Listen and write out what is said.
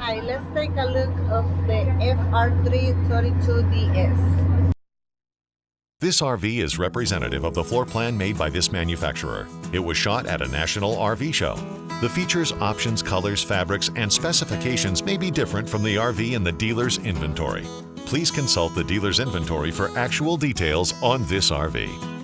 Hi, let's take a look of the FR3-32DS. This RV is representative of the floor plan made by this manufacturer. It was shot at a national RV show. The features, options, colors, fabrics, and specifications may be different from the RV in the dealer's inventory. Please consult the dealer's inventory for actual details on this RV.